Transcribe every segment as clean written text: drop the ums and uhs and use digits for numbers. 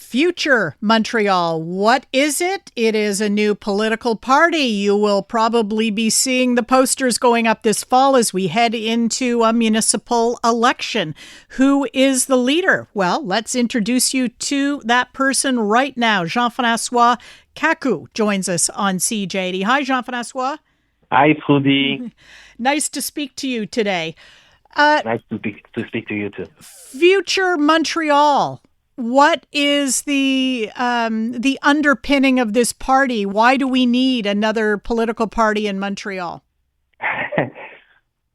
Future Montreal. What is it? It is a new political party. You will probably be seeing the posters going up this fall as we head into a municipal election. Who is the leader? Well, let's introduce you to that person right now. Jean-François Kacou joins us on CJD. Hi, Jean-François. Hi, Trudy. Nice to speak to you today. Nice to speak to you too. Future Montreal. What is the underpinning of this party? Why do we need another political party in Montreal?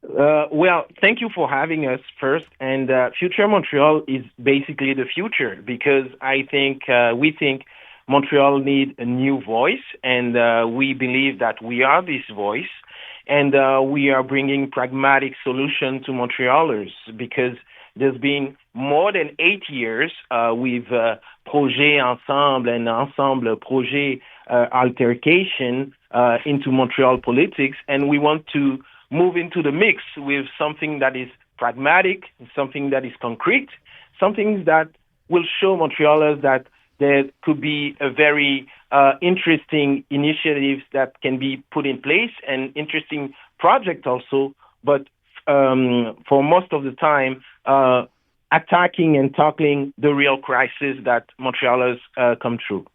Well, thank you for having us first. And Future Montreal is basically the future because we think Montreal needs a new voice, and we believe that we are this voice, and we are bringing pragmatic solution to Montrealers because there's been more than 8 years with Projet Ensemble and Ensemble Projet altercation into Montreal politics, and we want to move into the mix with something that is pragmatic, something that is concrete, something that will show Montrealers that there could be a very interesting initiatives that can be put in place and interesting project also, but for most of the time, attacking and tackling the real crisis that Montrealers come through.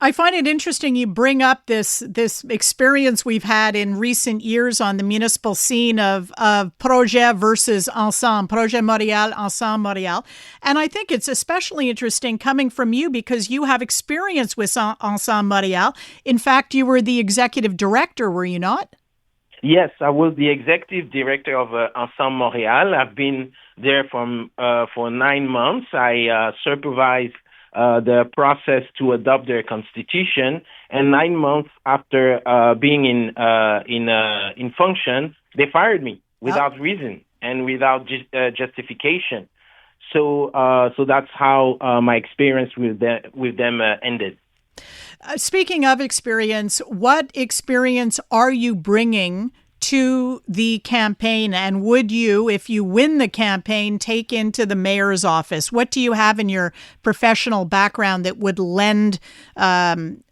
I find it interesting you bring up this experience we've had in recent years on the municipal scene of Projet versus Ensemble, Projet Montréal, Ensemble Montréal. And I think it's especially interesting coming from you because you have experience with Ensemble Montréal. In fact, you were the executive director, were you not? Yes, I was the executive director of Ensemble Montréal. I've been there for 9 months. I supervised the process to adopt their constitution, and 9 months after being in function, they fired me without reason and without justification. So that's how my experience with them ended. Speaking of experience, what experience are you bringing to the campaign? And would you, if you win the campaign, take into the mayor's office? What do you have in your professional background that would lend some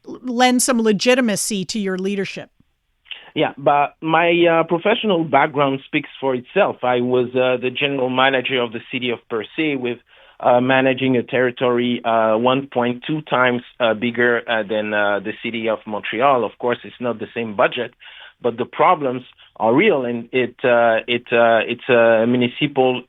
legitimacy to your leadership? Yeah, but my professional background speaks for itself. I was the general manager of the city of Percé with managing a territory 1.2 times bigger than the city of Montreal. Of course, it's not the same budget, but the problems are real, and it's a municipal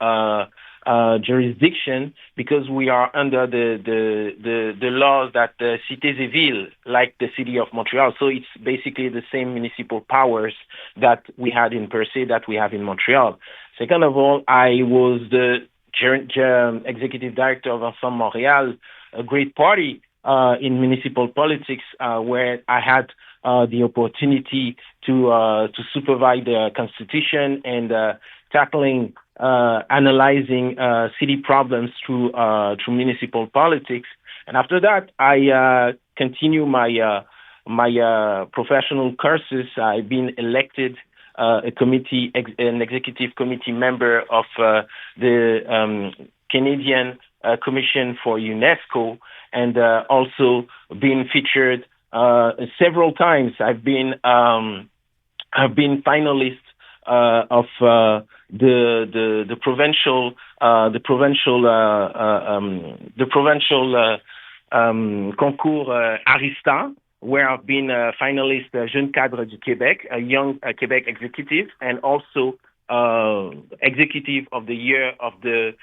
jurisdiction because we are under the laws that the cités et villes, like the city of Montreal. So it's basically the same municipal powers that we had in Percé that we have in Montreal. Second of all, I was the executive director of Ensemble Montréal, a great party in municipal politics, where I had the opportunity to supervise the constitution and analyzing city problems through municipal politics. And after that, I continue my professional courses. I've been elected an executive committee member of the Canadian Commission for UNESCO, and also been featured several times. I've been finalist of the provincial concours Arista, where I've been a finalist Jeune Cadre du Québec, a young Quebec executive, and also executive of the year of the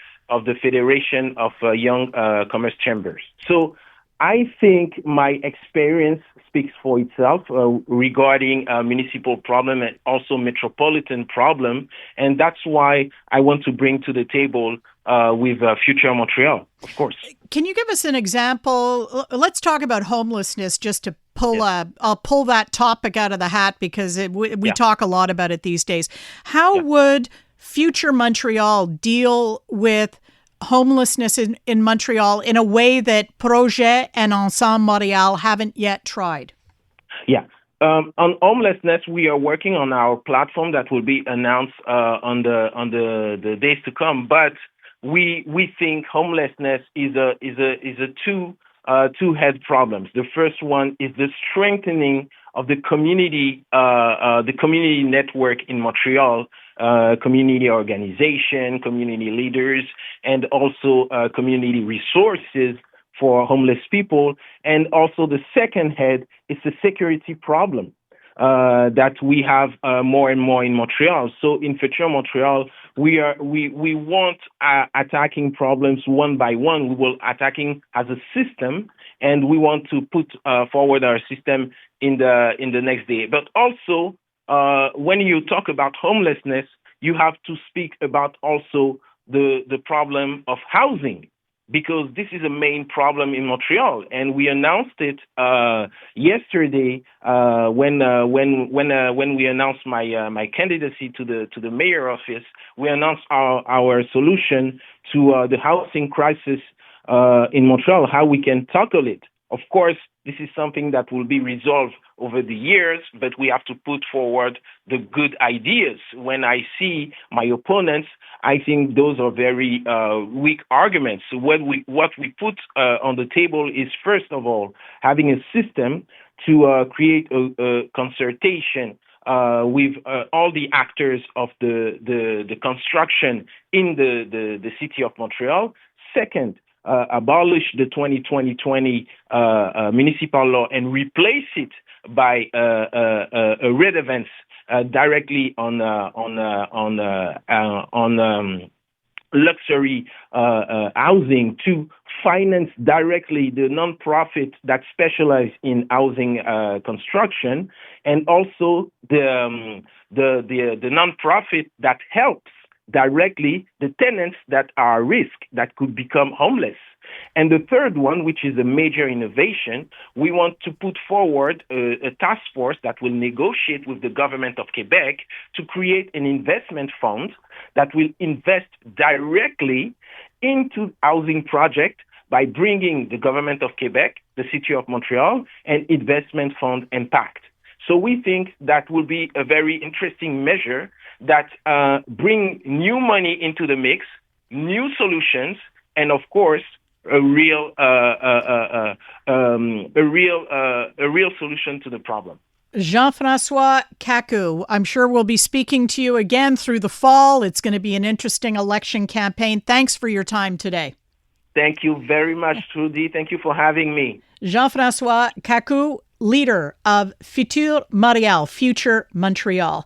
Federation of Young Commerce Chambers. So I think my experience speaks for itself regarding municipal problem and also metropolitan problem, and that's why I want to bring to the table with Future Montreal, of course. Can you give us an example? Let's talk about homelessness just to I'll pull that topic out of the hat because we talk a lot about it these days. How would Future Montreal deal with homelessness in Montreal in a way that Projet and Ensemble Montréal haven't yet tried? Yeah. On homelessness, we are working on our platform that will be announced on the days to come. But we think homelessness is a two-head problems. The first one is the strengthening of the community network in Montreal, community organization, community leaders, and also community resources for homeless people. And also the second head is the security problem that we have more and more in Montreal. So in Futur Montreal, we won't attacking problems one by one. We will attacking as a system, and we want to put forward our system in the next day. But also, when you talk about homelessness, you have to speak about also the problem of housing, because this is a main problem in Montreal, and we announced it yesterday when we announced my candidacy to the mayor office. We announced our solution to the housing crisis in Montreal, how we can tackle it. Of course, this is something that will be resolved over the years, but we have to put forward the good ideas. When I see my opponents, I think those are very weak arguments. So what we put on the table is, first of all, having a system to create a consultation with all the actors of the construction in the city of Montreal. Second, abolish the 2020 municipal law and replace it by a redevance directly on luxury housing, to finance directly the nonprofit that specialize in housing construction, and also the nonprofit that helps directly the tenants that are at risk, that could become homeless. And the third one, which is a major innovation, we want to put forward a task force that will negotiate with the government of Quebec to create an investment fund that will invest directly into housing projects by bringing the government of Quebec, the city of Montreal, and investment fund impact. So we think that will be a very interesting measure that bring new money into the mix, new solutions, and of course a real solution to the problem. Jean-François Kacou, I'm sure we'll be speaking to you again through the fall. It's going to be an interesting election campaign. Thanks for your time today. Thank you very much, Trudy. Thank you for having me. Jean-François Kacou, leader of Futur Montréal, Future Montreal.